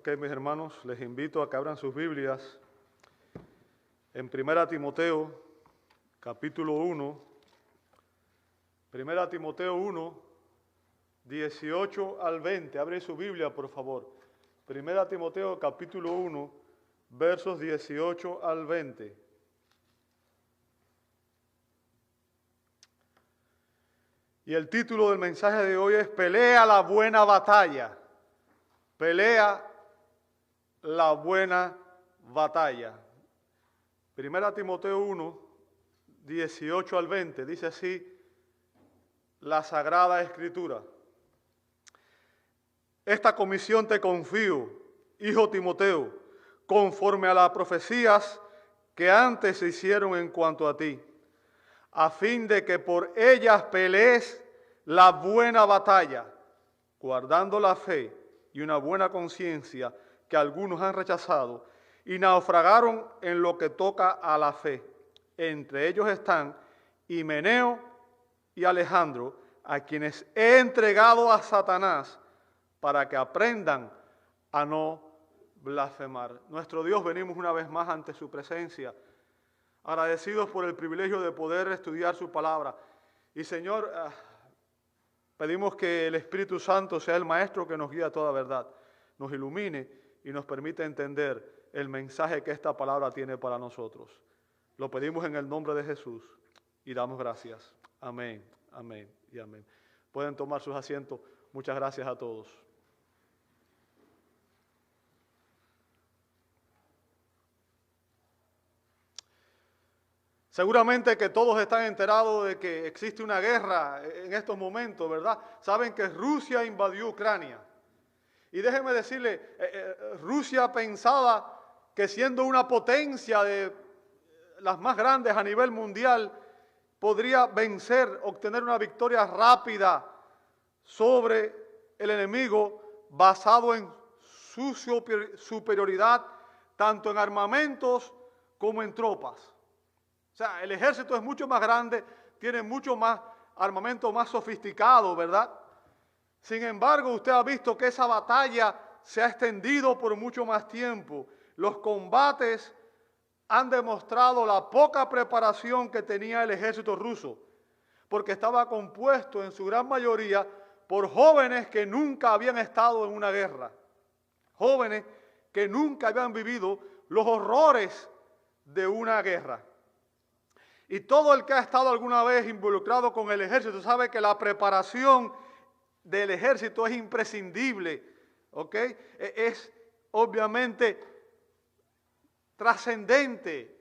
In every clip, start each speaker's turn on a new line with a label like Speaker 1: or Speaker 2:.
Speaker 1: Ok, mis hermanos, les invito a que abran sus Biblias en 1 Timoteo, capítulo 1. 1 Timoteo 1, 18 al 20. Abre su Biblia, por favor. 1 Timoteo, capítulo 1, versos 18 al 20. Y el título del mensaje de hoy es Pelea la buena batalla. Pelea la buena batalla. 1 Timoteo 1, 18 al 20, dice así la Sagrada Escritura. Esta comisión te confío, hijo Timoteo, conforme a las profecías que antes se hicieron en cuanto a ti, a fin de que por ellas pelees la buena batalla, guardando la fe y una buena conciencia que algunos han rechazado y naufragaron en lo que toca a la fe. Entre ellos están Himeneo y Alejandro, a quienes he entregado a Satanás para que aprendan a no blasfemar. Nuestro Dios, venimos una vez más ante su presencia, agradecidos por el privilegio de poder estudiar su palabra. Y Señor, pedimos que el Espíritu Santo sea el Maestro que nos guíe a toda verdad, nos ilumine y nos permite entender el mensaje que esta palabra tiene para nosotros. Lo pedimos en el nombre de Jesús y damos gracias. Amén, amén y amén. Pueden tomar sus asientos. Muchas gracias a todos. Seguramente que todos están enterados de que existe una guerra en estos momentos, ¿verdad? Saben que Rusia invadió Ucrania. Y déjenme decirle, Rusia pensaba que siendo una potencia de las más grandes a nivel mundial, podría vencer, obtener una victoria rápida sobre el enemigo basado en su superioridad, tanto en armamentos como en tropas. O sea, el ejército es mucho más grande, tiene mucho más armamento más sofisticado, ¿verdad? Sin embargo, usted ha visto que esa batalla se ha extendido por mucho más tiempo. Los combates han demostrado la poca preparación que tenía el ejército ruso, porque estaba compuesto en su gran mayoría por jóvenes que nunca habían estado en una guerra, jóvenes que nunca habían vivido los horrores de una guerra. Y todo el que ha estado alguna vez involucrado con el ejército sabe que la preparación del ejército es imprescindible, ¿ok? Es obviamente trascendente.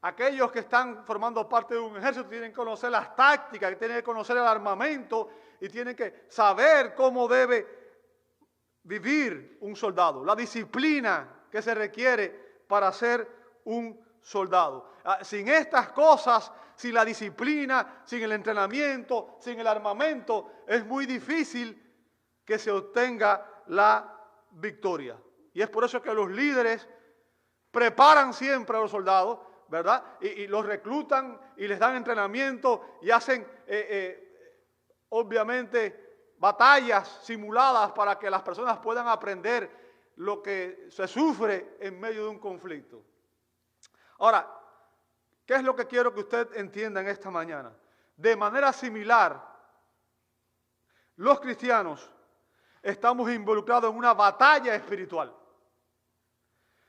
Speaker 1: Aquellos que están formando parte de un ejército tienen que conocer las tácticas, tienen que conocer el armamento y tienen que saber cómo debe vivir un soldado, la disciplina que se requiere para ser un soldado. Sin estas cosas, sin la disciplina, sin el entrenamiento, sin el armamento, es muy difícil que se obtenga la victoria. Y es por eso que los líderes preparan siempre a los soldados, ¿verdad? Y los reclutan y les dan entrenamiento y hacen, obviamente, batallas simuladas para que las personas puedan aprender lo que se sufre en medio de un conflicto. Ahora, ¿qué es lo que quiero que usted entienda en esta mañana? De manera similar, los cristianos estamos involucrados en una batalla espiritual.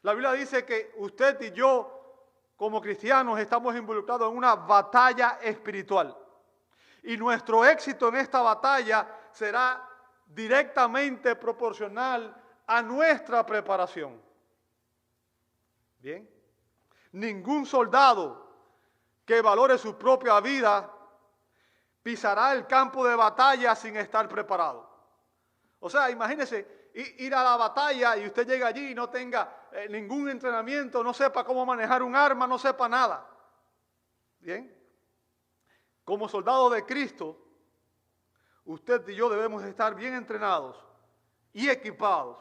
Speaker 1: La Biblia dice que usted y yo, como cristianos, estamos involucrados en una batalla espiritual. Y nuestro éxito en esta batalla será directamente proporcional a nuestra preparación. ¿Bien? Ningún soldado que valore su propia vida pisará el campo de batalla sin estar preparado. O sea, imagínese ir a la batalla y usted llega allí y no tenga ningún entrenamiento, no sepa cómo manejar un arma, no sepa nada. ¿Bien? Como soldado de Cristo, usted y yo debemos estar bien entrenados y equipados.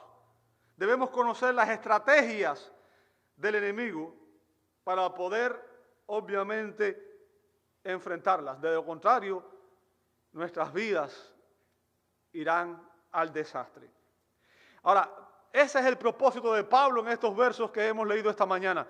Speaker 1: Debemos conocer las estrategias del enemigo para poder, obviamente, enfrentarlas. De lo contrario, nuestras vidas irán al desastre. Ahora, ese es el propósito de Pablo en estos versos que hemos leído esta mañana.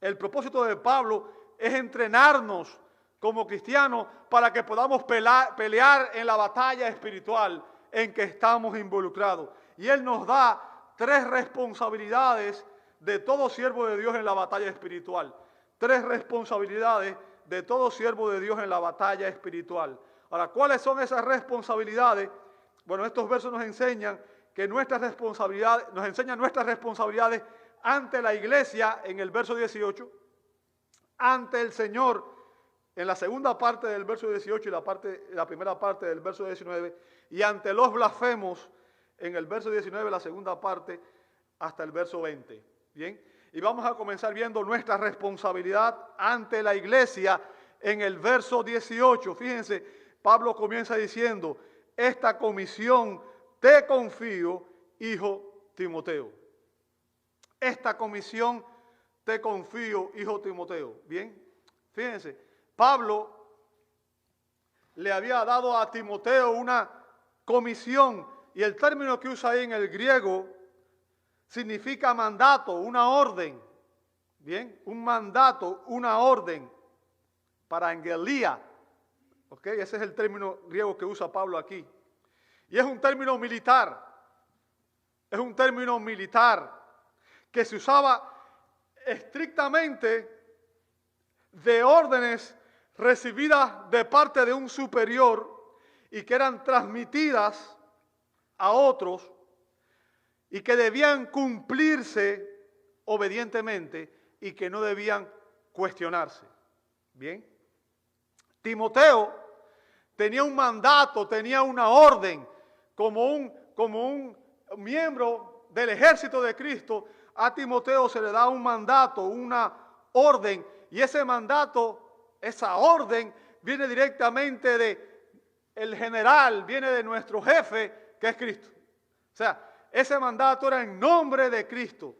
Speaker 1: El propósito de Pablo es entrenarnos como cristianos para que podamos pelear en la batalla espiritual en que estamos involucrados. Y Él nos da 3 responsabilidades de todo siervo de Dios en la batalla espiritual. 3 responsabilidades de todo siervo de Dios en la batalla espiritual. Ahora, ¿cuáles son esas responsabilidades? Bueno, estos versos nos enseñan que nuestras responsabilidades ante la iglesia en el verso 18, ante el Señor en la segunda parte del verso 18 y la primera parte del verso 19, y ante los blasfemos en el verso 19, la segunda parte, hasta el verso 20. Bien, y vamos a comenzar viendo nuestra responsabilidad ante la iglesia en el verso 18. Fíjense, Pablo comienza diciendo: esta comisión te confío, hijo Timoteo. Esta comisión te confío, hijo Timoteo. Bien, fíjense, Pablo le había dado a Timoteo una comisión, y el término que usa ahí en el griego significa mandato, una orden. Bien, un mandato, una orden, para angelía. ¿Ok? Ese es el término griego que usa Pablo aquí. Y es un término militar. Es un término militar que se usaba estrictamente de órdenes recibidas de parte de un superior y que eran transmitidas a otros y que debían cumplirse obedientemente y que no debían cuestionarse. Bien, Timoteo tenía un mandato, tenía una orden, como un miembro del ejército de Cristo. A Timoteo se le da un mandato, una orden, y ese mandato, esa orden, viene directamente del general, viene de nuestro jefe, que es Cristo. O sea, ese mandato era en nombre de Cristo.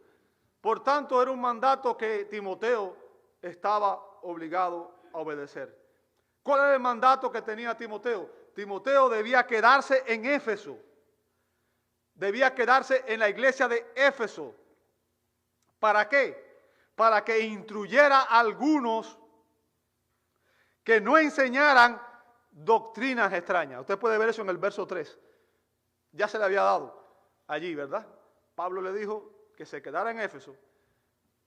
Speaker 1: Por tanto, era un mandato que Timoteo estaba obligado a obedecer. ¿Cuál era el mandato que tenía Timoteo? Timoteo debía quedarse en Éfeso. Debía quedarse en la iglesia de Éfeso. ¿Para qué? Para que instruyera a algunos que no enseñaran doctrinas extrañas. Usted puede ver eso en el verso 3. Ya se le había dado allí, ¿verdad? Pablo le dijo que se quedara en Éfeso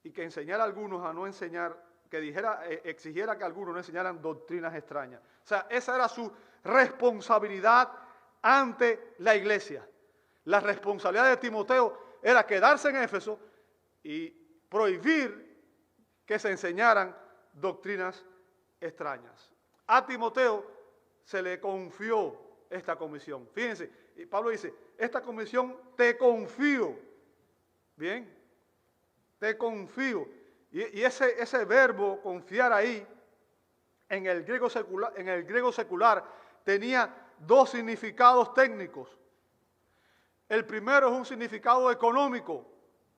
Speaker 1: y que enseñara a algunos a no enseñar, que exigiera que algunos no enseñaran doctrinas extrañas. O sea, esa era su responsabilidad ante la iglesia. La responsabilidad de Timoteo era quedarse en Éfeso y prohibir que se enseñaran doctrinas extrañas. A Timoteo se le confió esta comisión. Fíjense, y Pablo dice: esta comisión te confío. Bien, te confío. Y ese verbo confiar ahí, en el griego secular, tenía 2 significados técnicos. El primero es un significado económico,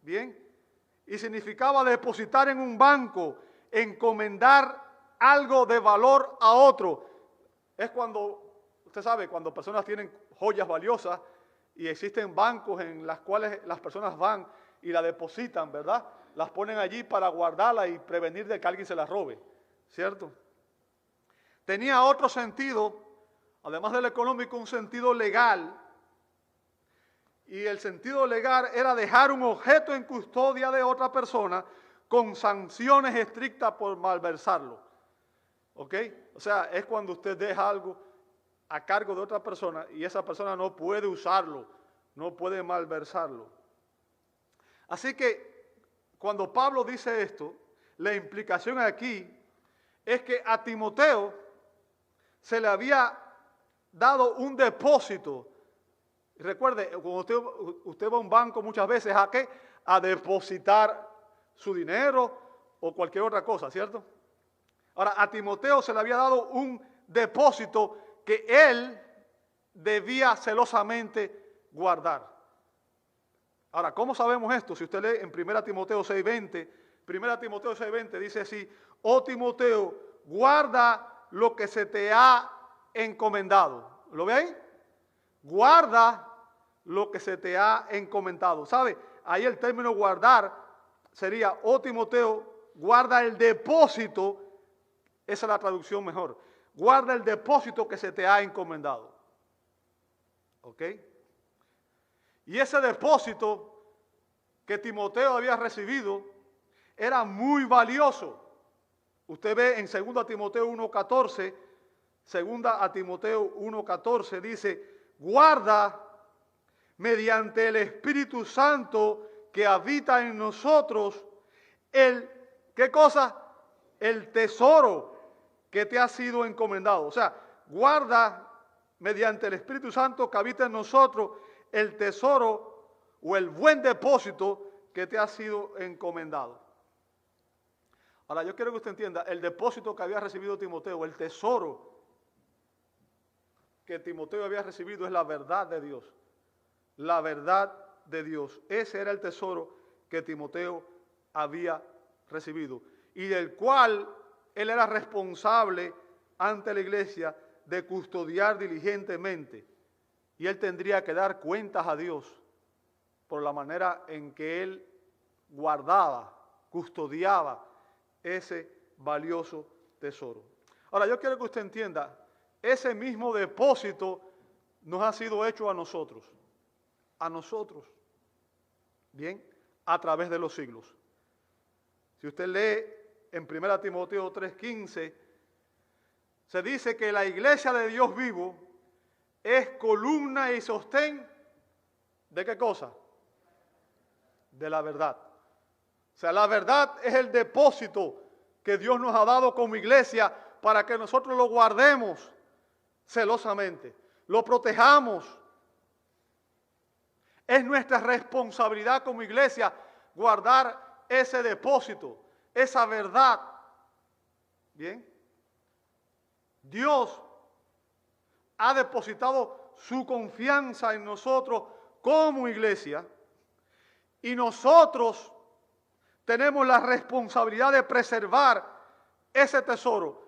Speaker 1: bien, y significaba depositar en un banco, encomendar algo de valor a otro. Es cuando, usted sabe, cuando personas tienen joyas valiosas y existen bancos en los cuales las personas van y la depositan, ¿verdad? Las ponen allí para guardarla y prevenir de que alguien se las robe, ¿cierto? Tenía otro sentido, además del económico, un sentido legal. Y el sentido legal era dejar un objeto en custodia de otra persona con sanciones estrictas por malversarlo. ¿Ok? O sea, es cuando usted deja algo a cargo de otra persona y esa persona no puede usarlo, no puede malversarlo. Así que cuando Pablo dice esto, la implicación aquí es que a Timoteo se le había dado un depósito. Recuerde, cuando usted va a un banco muchas veces, ¿a qué? A depositar su dinero o cualquier otra cosa, ¿cierto? Ahora, a Timoteo se le había dado un depósito que él debía celosamente guardar. Ahora, ¿cómo sabemos esto? Si usted lee en 1 Timoteo 6:20, 1 Timoteo 6:20 dice así: oh Timoteo, guarda lo que se te ha encomendado. ¿Lo ve ahí? Guarda lo que se te ha encomendado. ¿Sabe? Ahí el término guardar sería, oh Timoteo, guarda el depósito, esa es la traducción mejor, guarda el depósito que se te ha encomendado. ¿Ok? Y ese depósito que Timoteo había recibido era muy valioso. Usted ve en 2 Timoteo 1:14, 2 Timoteo 1:14 dice, guarda mediante el Espíritu Santo que habita en nosotros ¿qué cosa? El tesoro que te ha sido encomendado. O sea, guarda mediante el Espíritu Santo que habita en nosotros el tesoro o el buen depósito que te ha sido encomendado. Ahora, yo quiero que usted entienda, el depósito que había recibido Timoteo, el tesoro que Timoteo había recibido es la verdad de Dios. La verdad de Dios. Ese era el tesoro que Timoteo había recibido y del cual él era responsable ante la iglesia de custodiar diligentemente. Y él tendría que dar cuentas a Dios por la manera en que él guardaba, custodiaba ese valioso tesoro. Ahora, yo quiero que usted entienda, ese mismo depósito nos ha sido hecho a nosotros. A nosotros. Bien, a través de los siglos. Si usted lee en 1 Timoteo 3:15, se dice que la iglesia de Dios vivo es columna y sostén ¿de qué cosa? De la verdad. O sea, la verdad es el depósito que Dios nos ha dado como iglesia para que nosotros lo guardemos celosamente, lo protejamos. Es nuestra responsabilidad como iglesia guardar ese depósito, esa verdad. Bien. Dios ha depositado su confianza en nosotros como iglesia y nosotros tenemos la responsabilidad de preservar ese tesoro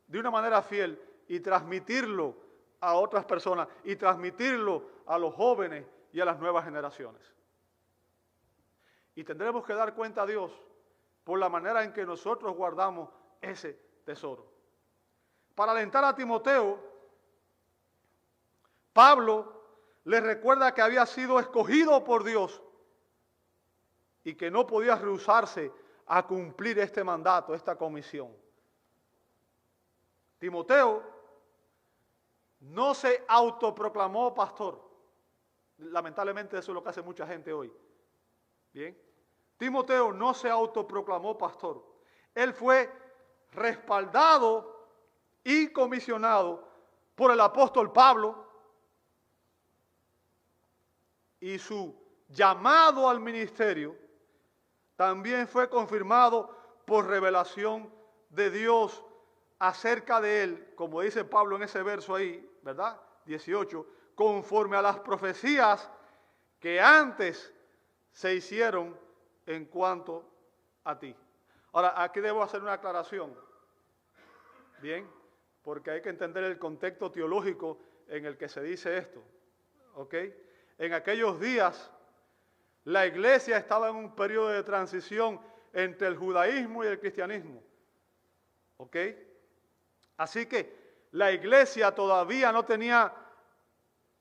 Speaker 1: de una manera fiel y transmitirlo a otras personas y transmitirlo a los jóvenes y a las nuevas generaciones. Y tendremos que dar cuenta a Dios por la manera en que nosotros guardamos ese tesoro. Para alentar a Timoteo, Pablo le recuerda que había sido escogido por Dios y que no podía rehusarse a cumplir este mandato, esta comisión. Timoteo no se autoproclamó pastor. Lamentablemente eso es lo que hace mucha gente hoy. Bien. Timoteo no se autoproclamó pastor. Él fue respaldado y comisionado por el apóstol Pablo y su llamado al ministerio también fue confirmado por revelación de Dios acerca de él, como dice Pablo en ese verso ahí, ¿verdad? 18, conforme a las profecías que antes se hicieron en cuanto a ti. Ahora, aquí debo hacer una aclaración, ¿bien? Porque hay que entender el contexto teológico en el que se dice esto, ¿ok? En aquellos días, la iglesia estaba en un periodo de transición entre el judaísmo y el cristianismo, ¿ok? Así que la iglesia todavía no tenía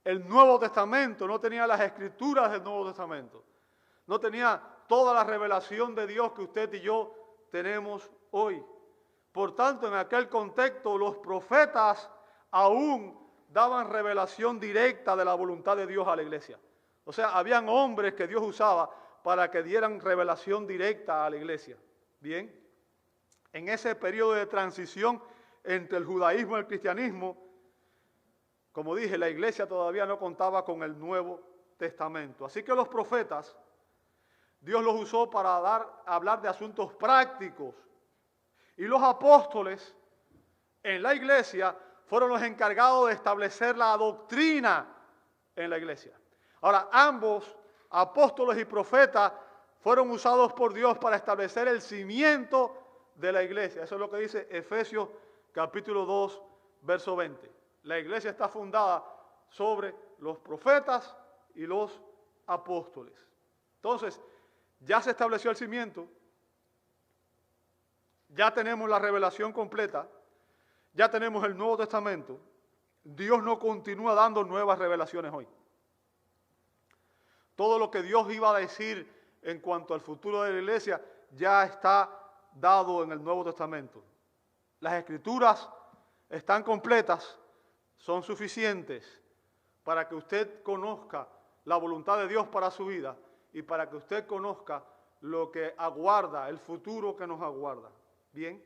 Speaker 1: el Nuevo Testamento, no tenía las escrituras del Nuevo Testamento, no tenía toda la revelación de Dios que usted y yo tenemos hoy. Por tanto, en aquel contexto, los profetas aún daban revelación directa de la voluntad de Dios a la iglesia. O sea, habían hombres que Dios usaba para que dieran revelación directa a la iglesia. Bien, en ese periodo de transición entre el judaísmo y el cristianismo, como dije, la iglesia todavía no contaba con el Nuevo Testamento. Así que los profetas, Dios los usó para hablar de asuntos prácticos. Y los apóstoles en la iglesia fueron los encargados de establecer la doctrina en la iglesia. Ahora, ambos, apóstoles y profetas, fueron usados por Dios para establecer el cimiento de la iglesia. Eso es lo que dice Efesios capítulo 2, verso 20. La iglesia está fundada sobre los profetas y los apóstoles. Entonces, ya se estableció el cimiento, ya tenemos la revelación completa, ya tenemos el Nuevo Testamento. Dios no continúa dando nuevas revelaciones hoy. Todo lo que Dios iba a decir en cuanto al futuro de la iglesia ya está dado en el Nuevo Testamento. Las Escrituras están completas, son suficientes para que usted conozca la voluntad de Dios para su vida y para que usted conozca lo que aguarda, el futuro que nos aguarda. Bien.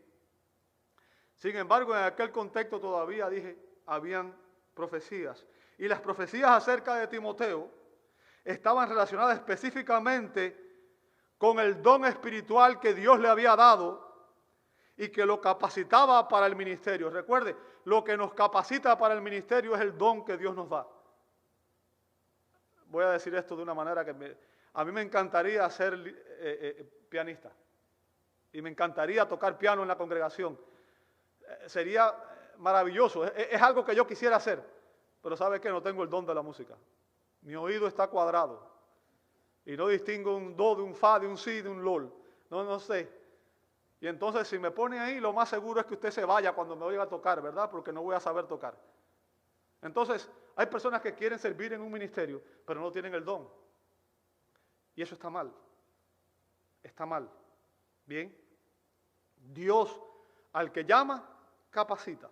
Speaker 1: Sin embargo, en aquel contexto todavía habían profecías. Y las profecías acerca de Timoteo estaban relacionadas específicamente con el don espiritual que Dios le había dado y que lo capacitaba para el ministerio. Recuerde, lo que nos capacita para el ministerio es el don que Dios nos da. Voy a decir esto de una manera que a mí me encantaría ser pianista y me encantaría tocar piano en la congregación. Sería maravilloso, es algo que yo quisiera hacer, pero ¿sabe qué? No tengo el don de la música. Mi oído está cuadrado y no distingo un do de un fa, de un si, de un lol. No sé. Y entonces si me pone ahí, lo más seguro es que usted se vaya cuando me oiga tocar, ¿verdad? Porque no voy a saber tocar. Entonces, hay personas que quieren servir en un ministerio, pero no tienen el don. Y eso está mal. Está mal. Bien. Dios, al que llama, capacita.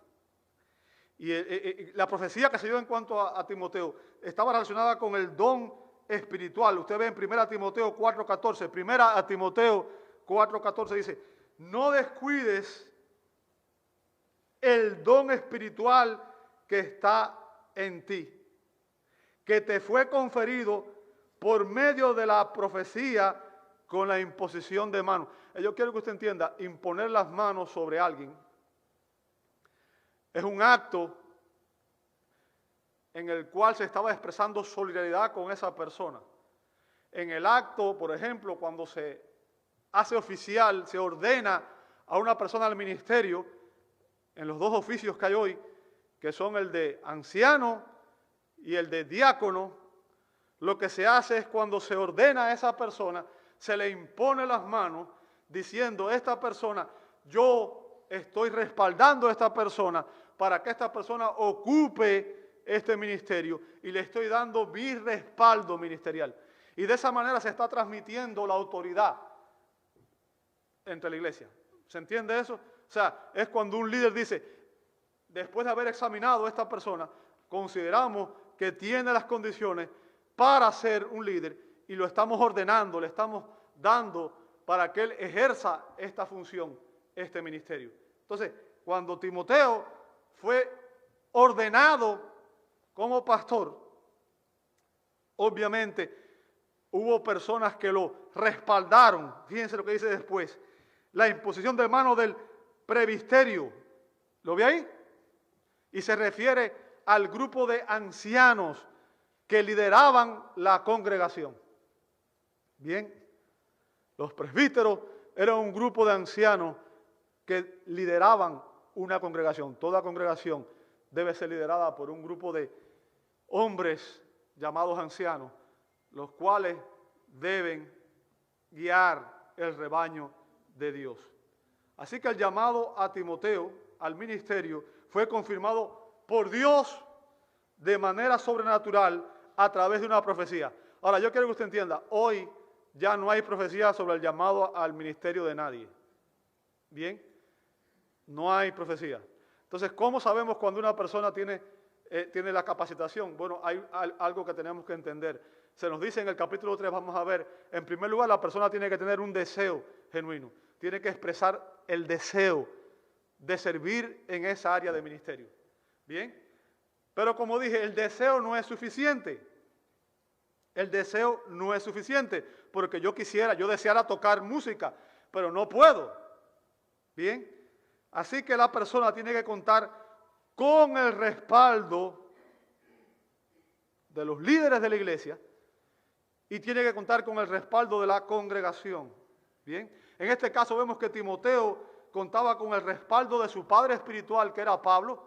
Speaker 1: Y la profecía que se dio en cuanto a Timoteo estaba relacionada con el don espiritual. Usted ve en 1 Timoteo 4:14. 1 Timoteo 4:14 dice: no descuides el don espiritual que está en ti, que te fue conferido por medio de la profecía con la imposición de manos. Yo quiero que usted entienda, imponer las manos sobre alguien es un acto en el cual se estaba expresando solidaridad con esa persona. En el acto, por ejemplo, cuando se hace oficial, se ordena a una persona al ministerio, en los dos oficios que hay hoy, que son el de anciano y el de diácono, lo que se hace es cuando se ordena a esa persona, se le impone las manos diciendo: esta persona, yo estoy respaldando a esta persona para que esta persona ocupe este ministerio y le estoy dando mi respaldo ministerial. Y de esa manera se está transmitiendo la autoridad entre la iglesia. ¿Se entiende eso? O sea, es cuando un líder dice: después de haber examinado a esta persona, consideramos que tiene las condiciones para ser un líder y lo estamos ordenando, le estamos dando para que él ejerza esta función, este ministerio. Entonces, cuando Timoteo fue ordenado como pastor, obviamente hubo personas que lo respaldaron. Fíjense lo que dice después: la imposición de manos del presbiterio. ¿Lo ve ahí? Y se refiere al grupo de ancianos que lideraban la congregación. Bien, los presbíteros eran un grupo de ancianos que lideraban una congregación. Toda congregación debe ser liderada por un grupo de hombres llamados ancianos, los cuales deben guiar el rebaño de Dios. Así que el llamado a Timoteo al ministerio fue confirmado por Dios de manera sobrenatural a través de una profecía. Ahora, yo quiero que usted entienda, hoy ya no hay profecía sobre el llamado al ministerio de nadie. Bien, no hay profecía. Entonces, ¿cómo sabemos cuando una persona tiene la capacitación? Bueno, hay algo que tenemos que entender. Se nos dice en el capítulo 3, vamos a ver, en primer lugar, la persona tiene que tener un deseo genuino. Tiene que expresar el deseo de servir en esa área de ministerio. Bien, pero como dije, el deseo no es suficiente. El deseo no es suficiente, porque yo deseara tocar música, pero no puedo. Bien, así que la persona tiene que contar con el respaldo de los líderes de la iglesia y tiene que contar con el respaldo de la congregación. Bien, en este caso vemos que Timoteo contaba con el respaldo de su padre espiritual, que era Pablo.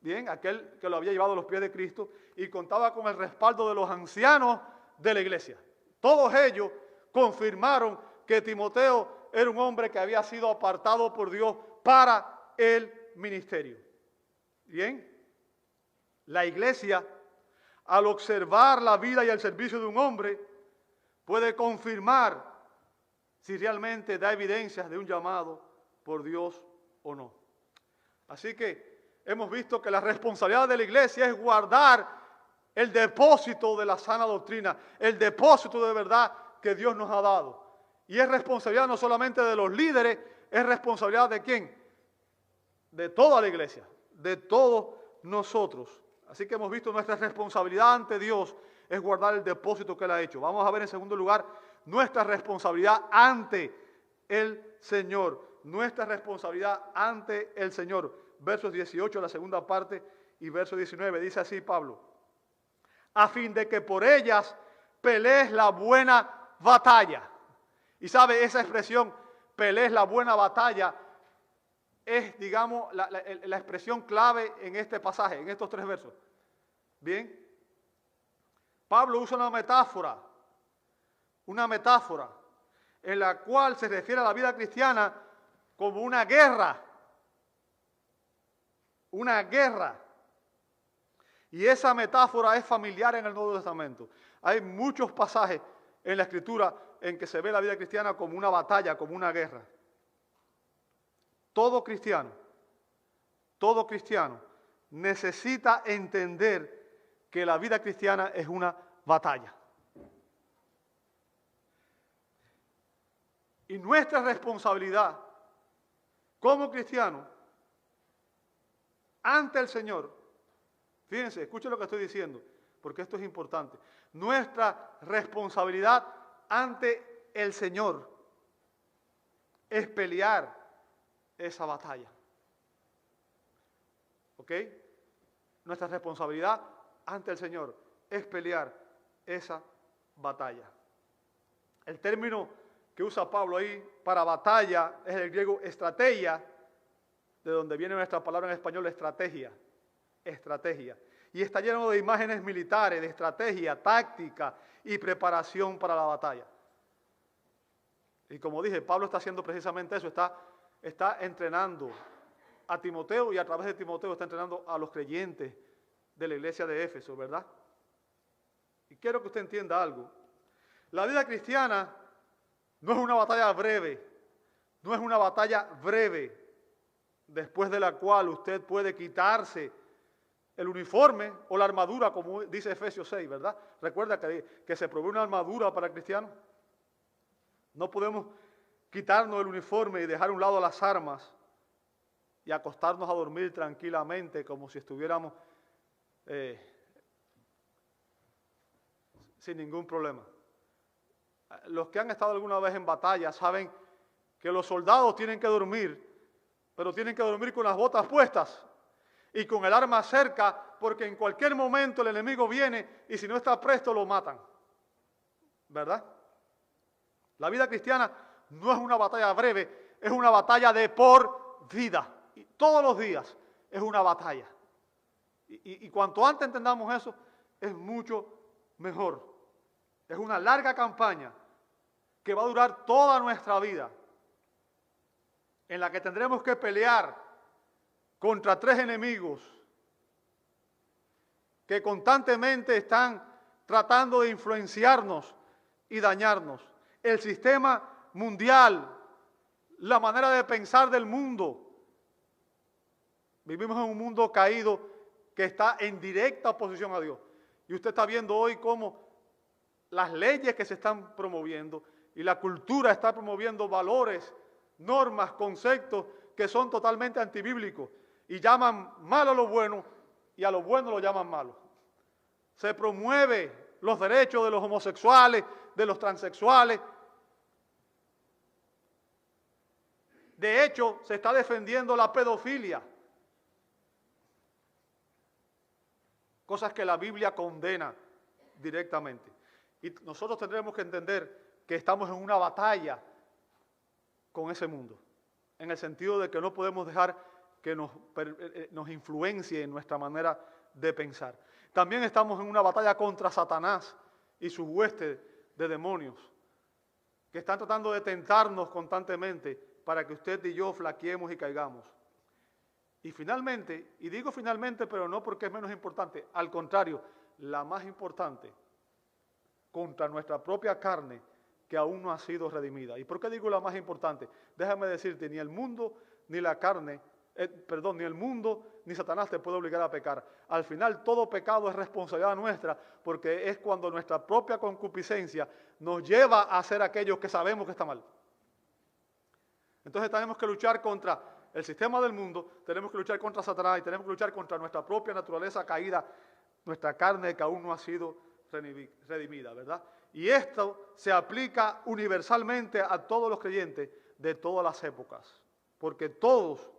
Speaker 1: bien, aquel que lo había llevado a los pies de Cristo, y contaba con el respaldo de los ancianos de la iglesia. Todos ellos confirmaron que Timoteo era un hombre que había sido apartado por Dios para el ministerio. Bien, la iglesia, al observar la vida y el servicio de un hombre, puede confirmar si realmente da evidencias de un llamado por Dios o no. Así que hemos visto que la responsabilidad de la iglesia es guardar el depósito de la sana doctrina, el depósito de verdad que Dios nos ha dado. Y es responsabilidad no solamente de los líderes, es responsabilidad de ¿quién? De toda la iglesia, de todos nosotros. Así que hemos visto nuestra responsabilidad ante Dios es guardar el depósito que Él ha hecho. Vamos a ver en segundo lugar nuestra responsabilidad ante el Señor. Nuestra responsabilidad ante el Señor. Versos 18, la segunda parte, y verso 19. Dice así Pablo: a fin de que por ellas pelees la buena batalla. Y sabe, esa expresión, pelees la buena batalla, es, digamos, la expresión clave en este pasaje, en estos 3 versos. Bien. Pablo usa una metáfora en la cual se refiere a la vida cristiana como una guerra. Una guerra. Y esa metáfora es familiar en el Nuevo Testamento. Hay muchos pasajes en la Escritura en que se ve la vida cristiana como una batalla, como una guerra. Todo cristiano necesita entender que la vida cristiana es una batalla. Y nuestra responsabilidad como cristianos ante el Señor, fíjense, escuchen lo que estoy diciendo, porque esto es importante. Nuestra responsabilidad ante el Señor es pelear esa batalla. ¿Ok? Nuestra responsabilidad ante el Señor es pelear esa batalla. El término que usa Pablo ahí para batalla es el griego estrategia, de donde viene nuestra palabra en español estrategia. Y está lleno de imágenes militares, de estrategia, táctica y preparación para la batalla. Y como dije, Pablo está haciendo precisamente eso, está entrenando a Timoteo, y a través de Timoteo está entrenando a los creyentes de la iglesia de Éfeso, ¿verdad? Y quiero que usted entienda algo. La vida cristiana no es una batalla breve, después de la cual usted puede quitarse el uniforme o la armadura, como dice Efesios 6, ¿verdad? Recuerda que se provee una armadura para el cristiano. No podemos quitarnos el uniforme y dejar a un lado las armas y acostarnos a dormir tranquilamente como si estuviéramos sin ningún problema. Los que han estado alguna vez en batalla saben que los soldados tienen que dormir, pero tienen que dormir con las botas puestas y con el arma cerca, porque en cualquier momento el enemigo viene y si no está presto lo matan. ¿Verdad? La vida cristiana no es una batalla breve, es una batalla de por vida. Y todos los días es una batalla. Y cuanto antes entendamos eso, es mucho mejor. Es una larga campaña que va a durar toda nuestra vida, en la que tendremos que pelear contra 3 enemigos que constantemente están tratando de influenciarnos y dañarnos. El sistema mundial, la manera de pensar del mundo. Vivimos en un mundo caído que está en directa oposición a Dios. Y usted está viendo hoy cómo las leyes que se están promoviendo y la cultura está promoviendo valores, normas, conceptos que son totalmente antibíblicos y llaman malo a lo bueno y a lo bueno lo llaman malo. Se promueve los derechos de los homosexuales, de los transexuales. De hecho, se está defendiendo la pedofilia. Cosas que la Biblia condena directamente. Y nosotros tendremos que entender que estamos en una batalla con ese mundo, en el sentido de que no podemos dejar que nos influencie en nuestra manera de pensar. También estamos en una batalla contra Satanás y sus huestes de demonios, que están tratando de tentarnos constantemente para que usted y yo flaqueemos y caigamos. Y finalmente, y digo finalmente, pero no porque es menos importante, al contrario, la más importante, contra nuestra propia carne, que aún no ha sido redimida. ¿Y por qué digo la más importante? Déjame decirte, ni el mundo, ni la carne, ni el mundo, ni Satanás te puede obligar a pecar. Al final, todo pecado es responsabilidad nuestra, porque es cuando nuestra propia concupiscencia nos lleva a hacer aquello que sabemos que está mal. Entonces tenemos que luchar contra el sistema del mundo, tenemos que luchar contra Satanás y tenemos que luchar contra nuestra propia naturaleza caída, nuestra carne que aún no ha sido redimida, ¿verdad? Y esto se aplica universalmente a todos los creyentes de todas las épocas, porque todos,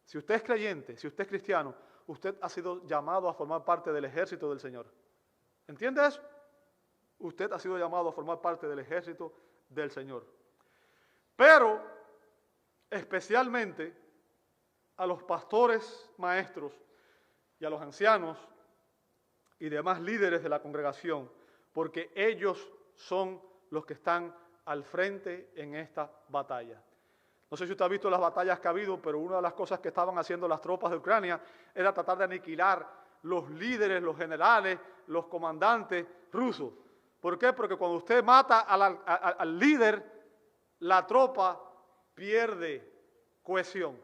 Speaker 1: si usted es creyente, si usted es cristiano, usted ha sido llamado a formar parte del ejército del Señor. ¿Entiende eso? Usted ha sido llamado a formar parte del ejército del Señor. Pero, especialmente a los pastores, maestros y a los ancianos y demás líderes de la congregación, porque ellos son los que están al frente en esta batalla. No sé si usted ha visto las batallas que ha habido, pero una de las cosas que estaban haciendo las tropas de Ucrania era tratar de aniquilar los líderes, los generales, los comandantes rusos. ¿Por qué? Porque cuando usted mata al líder, la tropa pierde cohesión,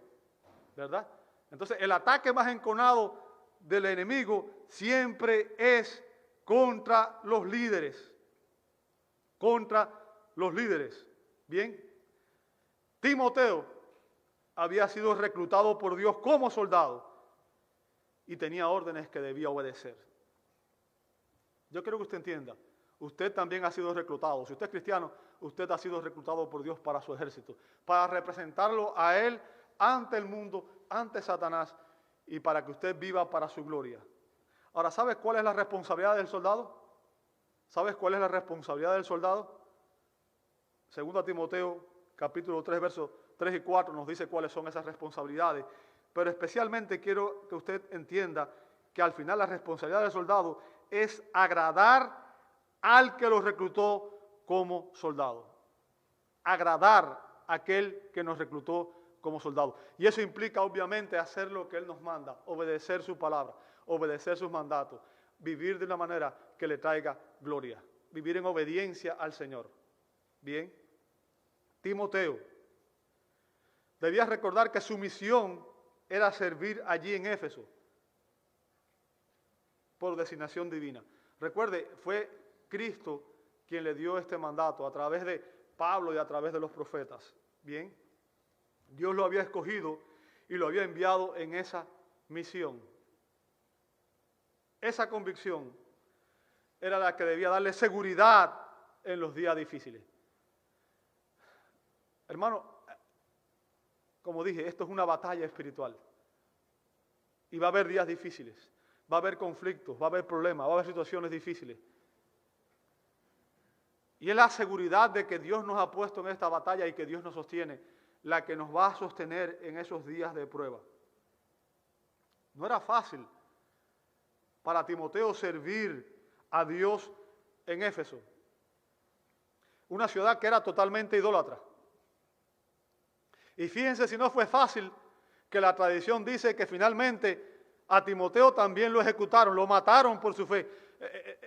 Speaker 1: ¿verdad? Entonces, el ataque más enconado del enemigo siempre es contra los líderes. Contra los líderes. ¿Bien? Timoteo había sido reclutado por Dios como soldado y tenía órdenes que debía obedecer. Yo quiero que usted entienda, usted también ha sido reclutado. Si usted es cristiano, usted ha sido reclutado por Dios para su ejército, para representarlo a Él ante el mundo, ante Satanás, y para que usted viva para su gloria. Ahora, ¿sabes cuál es la responsabilidad del soldado? ¿Sabes cuál es la responsabilidad del soldado? Segundo Timoteo, capítulo 3, versos 3 y 4, nos dice cuáles son esas responsabilidades. Pero especialmente quiero que usted entienda que al final la responsabilidad del soldado es agradar al que lo reclutó como soldado. Agradar a aquel que nos reclutó como soldado. Y eso implica obviamente hacer lo que Él nos manda, obedecer su palabra, obedecer sus mandatos, vivir de una manera que le traiga gloria, vivir en obediencia al Señor. Bien, Timoteo debía recordar que su misión era servir allí en Éfeso por designación divina. Recuerde, fue Cristo quien le dio este mandato a través de Pablo y a través de los profetas. Bien, Dios lo había escogido y lo había enviado en esa misión. Esa convicción era la que debía darle seguridad en los días difíciles. Hermano, como dije, esto es una batalla espiritual. Y va a haber días difíciles, va a haber conflictos, va a haber problemas, va a haber situaciones difíciles. Y es la seguridad de que Dios nos ha puesto en esta batalla y que Dios nos sostiene, la que nos va a sostener en esos días de prueba. No era fácil para Timoteo servir a Dios en Éfeso, una ciudad que era totalmente idólatra. Y fíjense si no fue fácil, que la tradición dice que finalmente a Timoteo también lo ejecutaron, lo mataron por su fe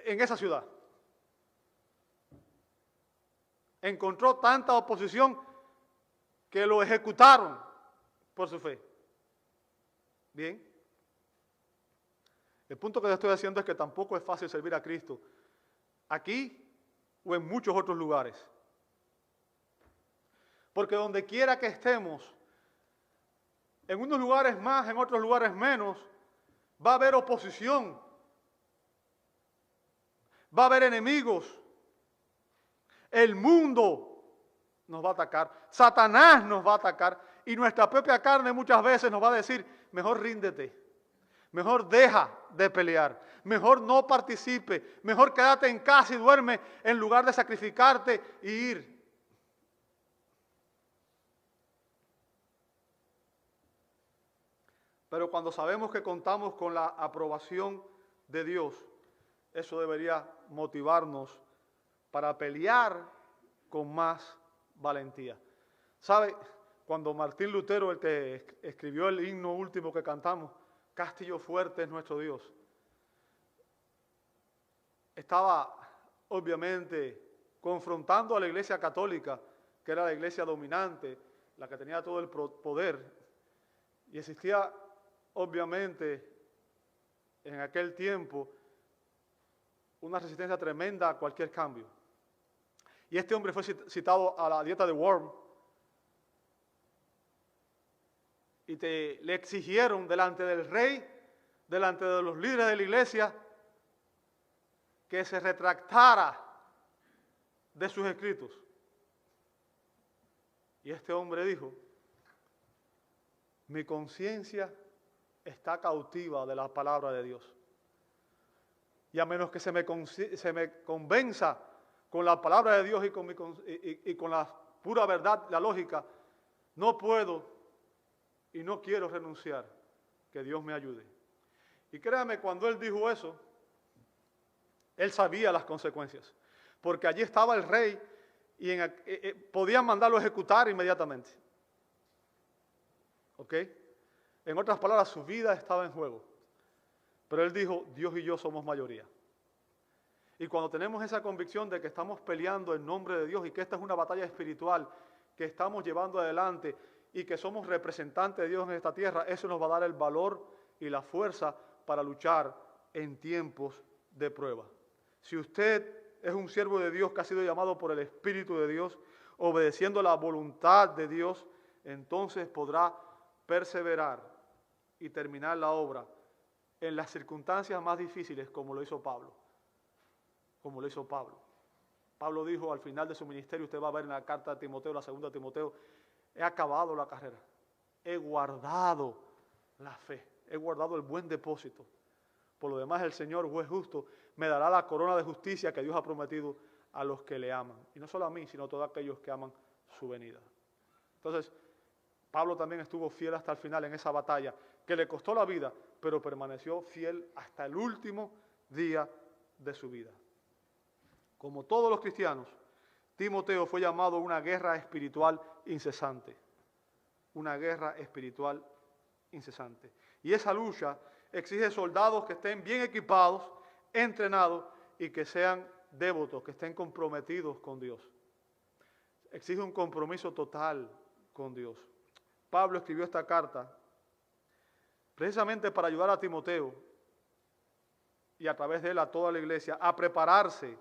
Speaker 1: en esa ciudad. Encontró tanta oposición que lo ejecutaron por su fe. Bien. El punto que le estoy haciendo es que tampoco es fácil servir a Cristo aquí o en muchos otros lugares. Porque donde quiera que estemos, en unos lugares más, en otros lugares menos, va a haber oposición, va a haber enemigos, el mundo nos va a atacar, Satanás nos va a atacar y nuestra propia carne muchas veces nos va a decir, mejor ríndete, mejor deja de pelear, mejor no participe, mejor quédate en casa y duerme en lugar de sacrificarte y ir. Pero cuando sabemos que contamos con la aprobación de Dios, eso debería motivarnos para pelear con más valentía. ¿Sabe? Cuando Martín Lutero, el que escribió el himno último que cantamos, Castillo fuerte es nuestro Dios, estaba obviamente confrontando a la Iglesia Católica, que era la iglesia dominante, la que tenía todo el poder, y existía obviamente en aquel tiempo una resistencia tremenda a cualquier cambio. Y este hombre fue citado a la dieta de Worm y le exigieron delante del rey, delante de los líderes de la iglesia, que se retractara de sus escritos. Y este hombre dijo: mi conciencia está cautiva de la palabra de Dios. Y a menos que se me convenza con la palabra de Dios y con la pura verdad, la lógica, no puedo y no quiero renunciar. Que Dios me ayude. Y créame, cuando él dijo eso, él sabía las consecuencias. Porque allí estaba el rey y podían mandarlo a ejecutar inmediatamente. ¿Ok? En otras palabras, su vida estaba en juego. Pero él dijo: Dios y yo somos mayoría. Y cuando tenemos esa convicción de que estamos peleando en nombre de Dios y que esta es una batalla espiritual que estamos llevando adelante y que somos representantes de Dios en esta tierra, eso nos va a dar el valor y la fuerza para luchar en tiempos de prueba. Si usted es un siervo de Dios que ha sido llamado por el Espíritu de Dios, obedeciendo la voluntad de Dios, entonces podrá perseverar y terminar la obra en las circunstancias más difíciles, como lo hizo Pablo. Como lo hizo Pablo. Pablo dijo al final de su ministerio, usted va a ver en la carta de Timoteo, la segunda de Timoteo: he acabado la carrera, he guardado la fe, he guardado el buen depósito. Por lo demás, el Señor, juez justo, me dará la corona de justicia que Dios ha prometido a los que le aman. Y no solo a mí, sino a todos aquellos que aman su venida. Entonces, Pablo también estuvo fiel hasta el final en esa batalla, que le costó la vida, pero permaneció fiel hasta el último día de su vida. Como todos los cristianos, Timoteo fue llamado a una guerra espiritual incesante. Una guerra espiritual incesante. Y esa lucha exige soldados que estén bien equipados, entrenados y que sean devotos, que estén comprometidos con Dios. Exige un compromiso total con Dios. Pablo escribió esta carta precisamente para ayudar a Timoteo y a través de él a toda la iglesia a prepararse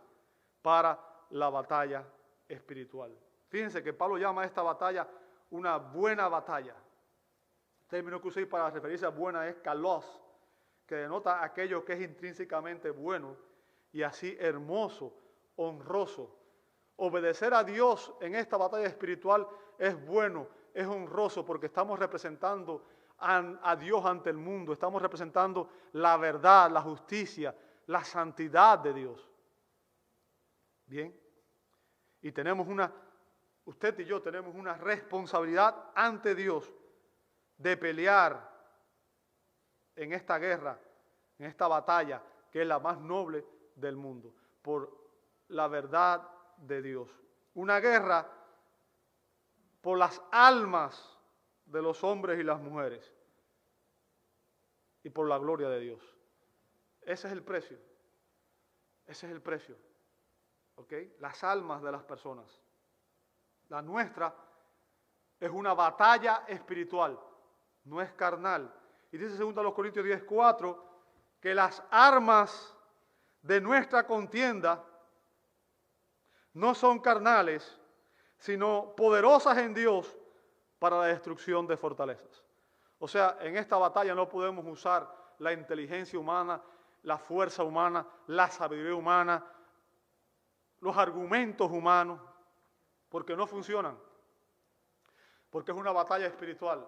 Speaker 1: para la batalla espiritual. Fíjense que Pablo llama a esta batalla una buena batalla. El término que usé para referirse a buena es kalos, que denota aquello que es intrínsecamente bueno y así hermoso, honroso. Obedecer a Dios en esta batalla espiritual es bueno, es honroso, porque estamos representando a Dios ante el mundo, estamos representando la verdad, la justicia, la santidad de Dios. Bien, y usted y yo tenemos una responsabilidad ante Dios de pelear en esta guerra, en esta batalla, que es la más noble del mundo, por la verdad de Dios. Una guerra por las almas de los hombres y las mujeres y por la gloria de Dios. Ese es el precio. Ese es el precio. ¿Ok? Las almas de las personas. La nuestra es una batalla espiritual, no es carnal. Y dice 2 Corintios 10:4 que las armas de nuestra contienda no son carnales, sino poderosas en Dios para la destrucción de fortalezas. O sea, en esta batalla no podemos usar la inteligencia humana, la fuerza humana, la sabiduría humana, los argumentos humanos, porque no funcionan, porque es una batalla espiritual.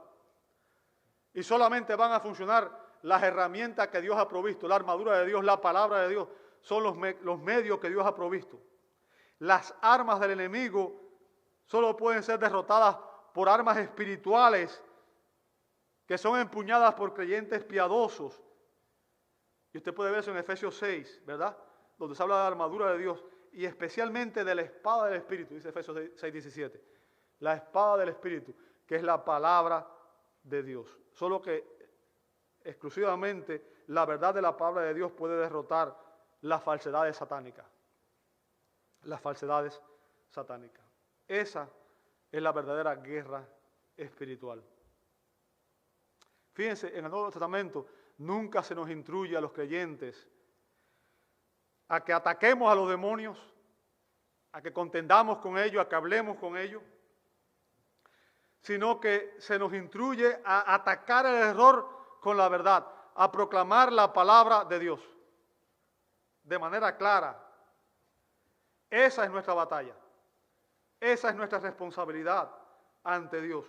Speaker 1: Y solamente van a funcionar las herramientas que Dios ha provisto, la armadura de Dios, la palabra de Dios, son los medios que Dios ha provisto. Las armas del enemigo solo pueden ser derrotadas por armas espirituales que son empuñadas por creyentes piadosos. Y usted puede ver eso en Efesios 6, ¿verdad? Donde se habla de la armadura de Dios y especialmente de la espada del Espíritu, dice Efesios 6:17. La espada del Espíritu, que es la palabra de Dios. Solo que exclusivamente la verdad de la palabra de Dios puede derrotar las falsedades satánicas. Las falsedades satánicas. Esa es la verdadera guerra espiritual. Fíjense, en el Nuevo Testamento nunca se nos instruye a los creyentes a que ataquemos a los demonios, a que contendamos con ellos, a que hablemos con ellos, sino que se nos instruye a atacar el error con la verdad, a proclamar la palabra de Dios de manera clara. Esa es nuestra batalla. Esa es nuestra responsabilidad ante Dios.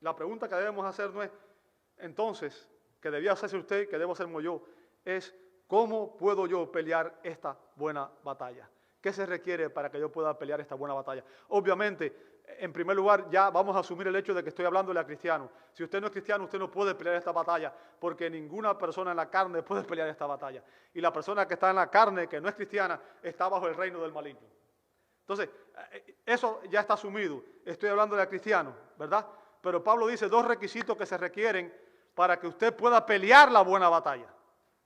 Speaker 1: La pregunta que debemos hacer no es, entonces, que debía hacerse usted, que debo hacerme yo, es ¿cómo puedo yo pelear esta buena batalla? ¿Qué se requiere para que yo pueda pelear esta buena batalla? Obviamente, en primer lugar, ya vamos a asumir el hecho de que estoy hablándole a cristianos. Si usted no es cristiano, usted no puede pelear esta batalla, porque ninguna persona en la carne puede pelear esta batalla. Y la persona que está en la carne, que no es cristiana, está bajo el reino del maligno. Entonces, eso ya está asumido. Estoy hablándole a cristianos, ¿verdad? Pero Pablo dice 2 requisitos que se requieren para que usted pueda pelear la buena batalla.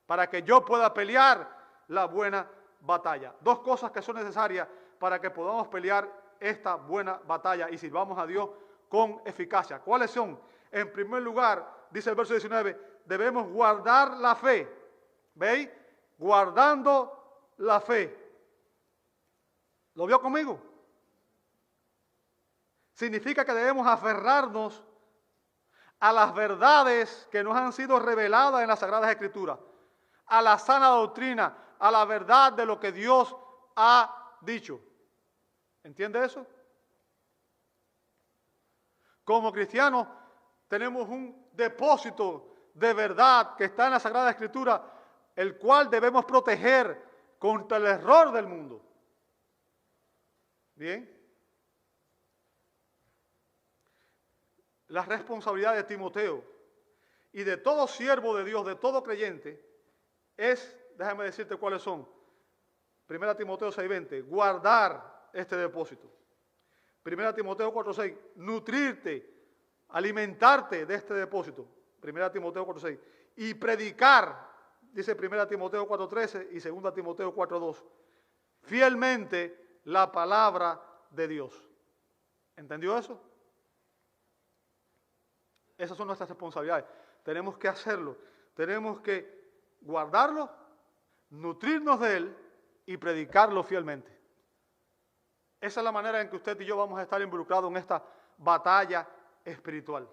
Speaker 1: Para que yo pueda pelear la buena batalla. 2 cosas que son necesarias para que podamos pelear esta buena batalla y sirvamos a Dios con eficacia. ¿Cuáles son? En primer lugar, dice el verso 19, debemos guardar la fe. ¿Veis? Guardando la fe. ¿Lo vio conmigo? Significa que debemos aferrarnos a las verdades que nos han sido reveladas en las Sagradas Escrituras, a la sana doctrina, a la verdad de lo que Dios ha dicho. ¿Entiende eso? Como cristianos tenemos un depósito de verdad que está en la Sagrada Escritura, el cual debemos proteger contra el error del mundo. Bien. La responsabilidad de Timoteo y de todo siervo de Dios, de todo creyente, es, déjame decirte cuáles son. 1 Timoteo 6:20, guardar este depósito. 1 Timoteo 4:6, nutrirte, alimentarte de este depósito. 1 Timoteo 4:6. Y predicar, dice 1 Timoteo 4:13 y 2 Timoteo 4:2, fielmente la palabra de Dios. ¿Entendió eso? Esas son nuestras responsabilidades. Tenemos que hacerlo. Tenemos que guardarlo, nutrirnos de él y predicarlo fielmente. Esa es la manera en que usted y yo vamos a estar involucrados en esta batalla espiritual.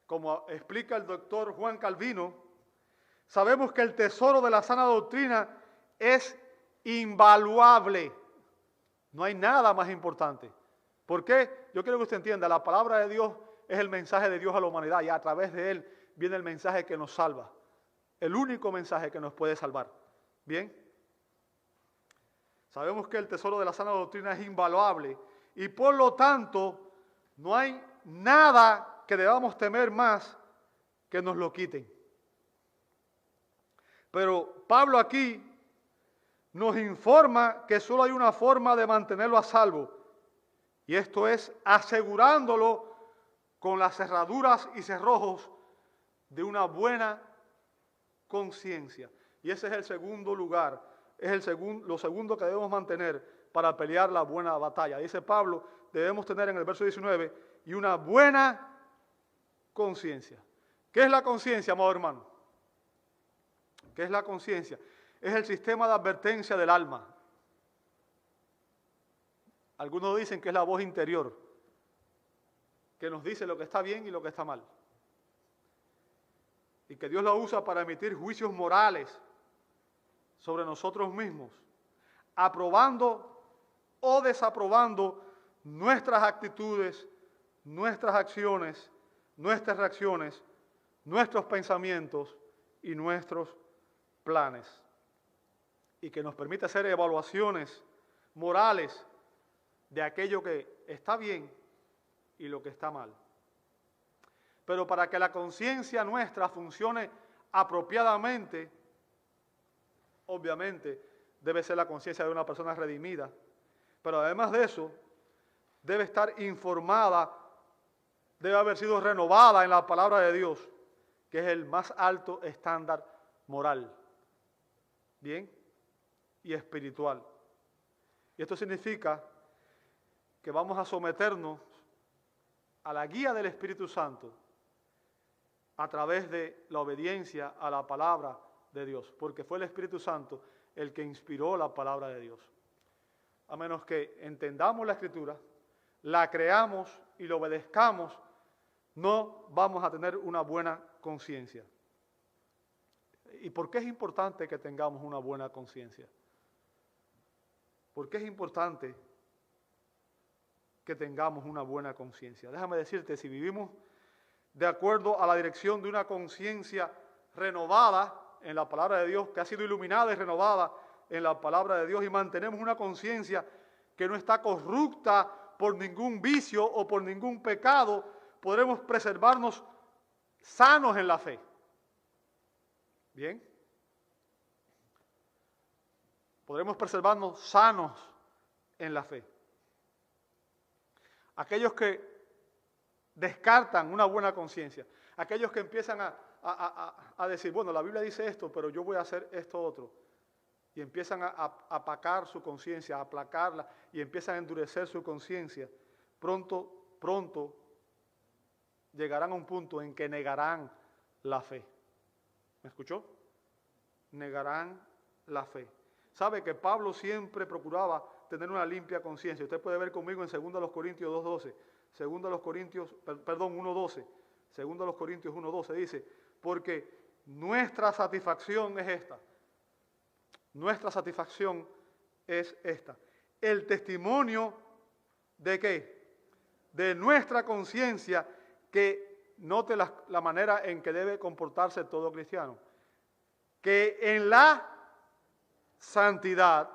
Speaker 1: Como explica el doctor Juan Calvino, sabemos que el tesoro de la sana doctrina es invaluable. No hay nada más importante. ¿Por qué? Yo quiero que usted entienda, la palabra de Dios es el mensaje de Dios a la humanidad y a través de él viene el mensaje que nos salva. El único mensaje que nos puede salvar. ¿Bien? Sabemos que el tesoro de la sana doctrina es invaluable y por lo tanto no hay nada que debamos temer más que nos lo quiten. Pero Pablo aquí nos informa que solo hay una forma de mantenerlo a salvo y esto es asegurándolo con las cerraduras y cerrojos de una buena conciencia. Y ese es el segundo lugar, es lo segundo que debemos mantener para pelear la buena batalla. Dice Pablo, debemos tener en el verso 19, y una buena conciencia. ¿Qué es la conciencia, amado hermano? ¿Qué es la conciencia? Es el sistema de advertencia del alma. Algunos dicen que es la voz interior, que nos dice lo que está bien y lo que está mal. Y que Dios la usa para emitir juicios morales sobre nosotros mismos, aprobando o desaprobando nuestras actitudes, nuestras acciones, nuestras reacciones, nuestros pensamientos y nuestros planes. Y que nos permite hacer evaluaciones morales de aquello que está bien y lo que está mal. Pero para que la conciencia nuestra funcione apropiadamente, obviamente debe ser la conciencia de una persona redimida. Pero además de eso, debe estar informada, debe haber sido renovada en la palabra de Dios, que es el más alto estándar moral, ¿bien? Y espiritual. Y esto significa que vamos a someternos a la guía del Espíritu Santo a través de la obediencia a la palabra de Dios, porque fue el Espíritu Santo el que inspiró la palabra de Dios. A menos que entendamos la Escritura, la creamos y la obedezcamos, no vamos a tener una buena conciencia. ¿Y por qué es importante que tengamos una buena conciencia? ¿Por qué es importante que tengamos una buena conciencia? Déjame decirte, si vivimos de acuerdo a la dirección de una conciencia renovada en la palabra de Dios, que ha sido iluminada y renovada en la palabra de Dios, y mantenemos una conciencia que no está corrupta por ningún vicio o por ningún pecado, podremos preservarnos sanos en la fe. ¿Bien? Podremos preservarnos sanos en la fe. Aquellos que descartan una buena conciencia, aquellos que empiezan a decir, bueno, la Biblia dice esto, pero yo voy a hacer esto otro, y empiezan a apacar su conciencia, a aplacarla, y empiezan a endurecer su conciencia, pronto llegarán a un punto en que negarán la fe. ¿Me escuchó? Negarán la fe. Sabe que Pablo siempre procuraba tener una limpia conciencia. Usted puede ver conmigo en 2 Corintios 2:12, 2 Corintios 1:12, 2 Corintios 1:12 dice, porque nuestra satisfacción es esta. Nuestra satisfacción es esta. El testimonio de ¿qué? De nuestra conciencia, que note la manera en que debe comportarse todo cristiano. Que en la santidad,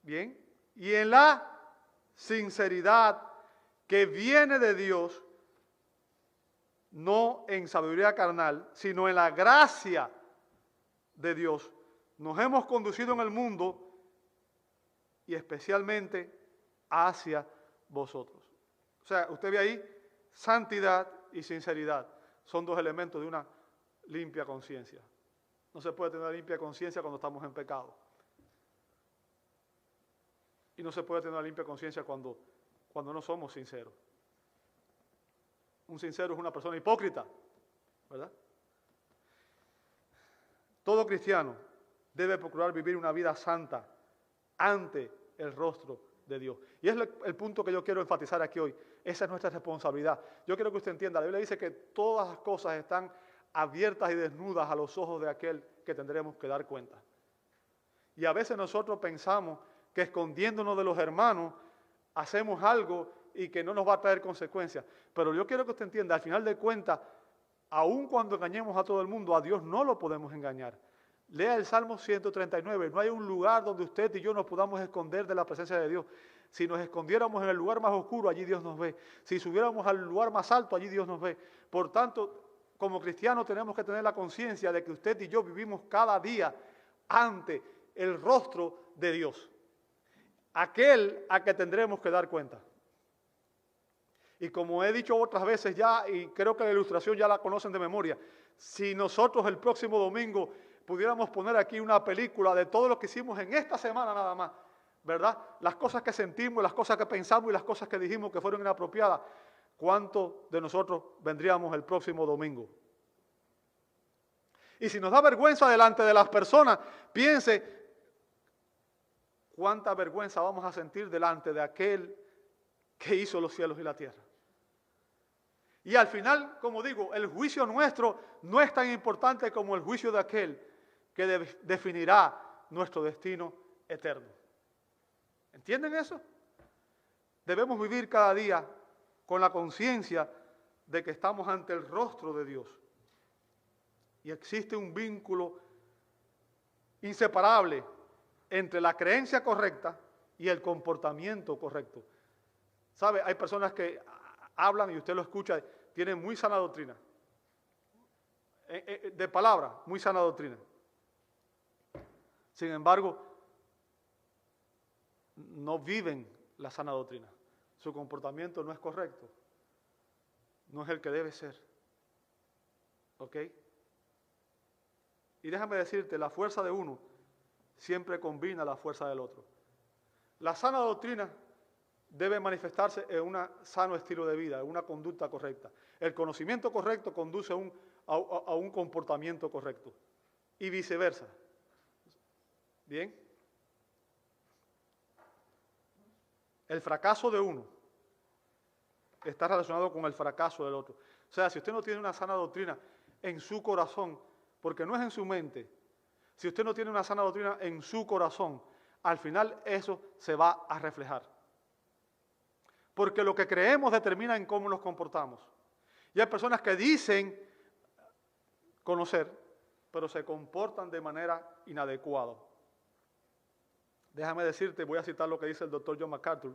Speaker 1: ¿bien? Y en la sinceridad que viene de Dios, no en sabiduría carnal, sino en la gracia de Dios, nos hemos conducido en el mundo y especialmente hacia vosotros. O sea, usted ve ahí, santidad y sinceridad son dos elementos de una limpia conciencia. No se puede tener una limpia conciencia cuando estamos en pecado. Y no se puede tener una limpia conciencia cuando no somos sinceros. Un sincero es una persona hipócrita, ¿verdad? Todo cristiano debe procurar vivir una vida santa ante el rostro de Dios. Y es el punto que yo quiero enfatizar aquí hoy. Esa es nuestra responsabilidad. Yo quiero que usted entienda, la Biblia dice que todas las cosas están abiertas y desnudas a los ojos de aquel que tendremos que dar cuenta. Y a veces nosotros pensamos que escondiéndonos de los hermanos hacemos algo y que no nos va a traer consecuencias. Pero yo quiero que usted entienda, al final de cuentas, aun cuando engañemos a todo el mundo, a Dios no lo podemos engañar. Lea el Salmo 139, no hay un lugar donde usted y yo nos podamos esconder de la presencia de Dios. Si nos escondiéramos en el lugar más oscuro, allí Dios nos ve. Si subiéramos al lugar más alto, allí Dios nos ve. Por tanto, como cristianos tenemos que tener la conciencia de que usted y yo vivimos cada día ante el rostro de Dios. Aquel a que tendremos que dar cuenta. Y como he dicho otras veces ya, y creo que la ilustración ya la conocen de memoria, si nosotros el próximo domingo pudiéramos poner aquí una película de todo lo que hicimos en esta semana nada más, ¿verdad? Las cosas que sentimos, las cosas que pensamos y las cosas que dijimos que fueron inapropiadas, ¿cuántos de nosotros vendríamos el próximo domingo? Y si nos da vergüenza delante de las personas, piense cuánta vergüenza vamos a sentir delante de aquel que hizo los cielos y la tierra. Y al final, como digo, el juicio nuestro no es tan importante como el juicio de aquel que definirá nuestro destino eterno. ¿Entienden eso? Debemos vivir cada día con la conciencia de que estamos ante el rostro de Dios. Y existe un vínculo inseparable entre la creencia correcta y el comportamiento correcto. ¿Sabe? Hay personas que hablan y usted lo escucha, tienen muy sana doctrina. De palabra, muy sana doctrina. Sin embargo, no viven la sana doctrina. Su comportamiento no es correcto. No es el que debe ser. ¿Ok? Y déjame decirte, la fuerza de uno siempre combina la fuerza del otro. La sana doctrina debe manifestarse en un sano estilo de vida, en una conducta correcta. El conocimiento correcto conduce a un comportamiento correcto. Y viceversa. ¿Bien? El fracaso de uno está relacionado con el fracaso del otro. O sea, si usted no tiene una sana doctrina en su corazón, porque no es en su mente, si usted no tiene una sana doctrina en su corazón, al final eso se va a reflejar. Porque lo que creemos determina en cómo nos comportamos. Y hay personas que dicen conocer, pero se comportan de manera inadecuada. Déjame decirte, voy a citar lo que dice el doctor John MacArthur.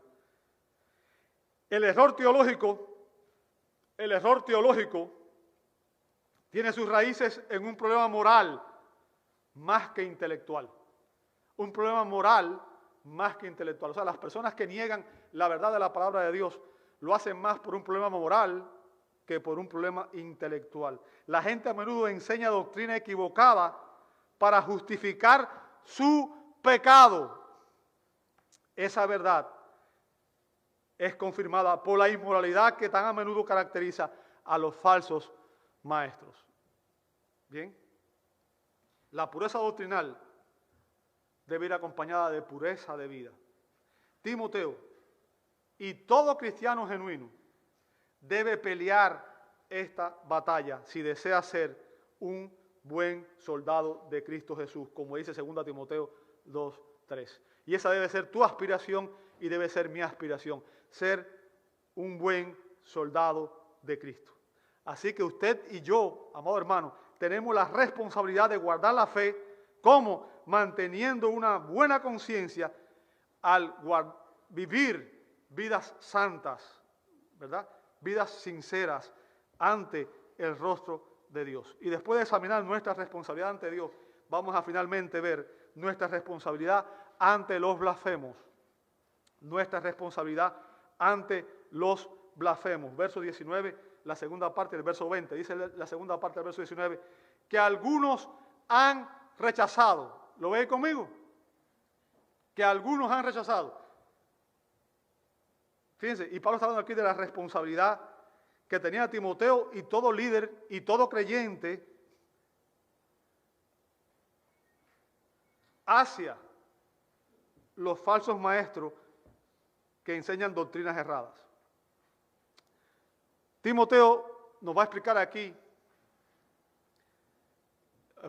Speaker 1: El error teológico tiene sus raíces en un problema moral más que intelectual. Un problema moral más que intelectual. O sea, las personas que niegan la verdad de la palabra de Dios lo hacen más por un problema moral que por un problema intelectual. La gente a menudo enseña doctrina equivocada para justificar su pecado. Esa verdad es confirmada por la inmoralidad que tan a menudo caracteriza a los falsos maestros. Bien, la pureza doctrinal debe ir acompañada de pureza de vida. Timoteo y todo cristiano genuino debe pelear esta batalla si desea ser un buen soldado de Cristo Jesús, como dice 2 Timoteo 2:3. Y esa debe ser tu aspiración y debe ser mi aspiración, ser un buen soldado de Cristo. Así que usted y yo, amado hermano, tenemos la responsabilidad de guardar la fe, como manteniendo una buena conciencia al vivir vidas santas, ¿verdad? Vidas sinceras ante el rostro de Dios. Y después de examinar nuestra responsabilidad ante Dios, vamos a finalmente ver nuestra responsabilidad ante los blasfemos. Nuestra responsabilidad ante los blasfemos. Verso 19, la segunda parte del verso 20. Dice la segunda parte del verso 19, que algunos han rechazado. ¿Lo ve conmigo? Que algunos han rechazado. Fíjense, y Pablo está hablando aquí de la responsabilidad que tenía Timoteo y todo líder y todo creyente hacia los falsos maestros que enseñan doctrinas erradas. Timoteo nos va a explicar aquí,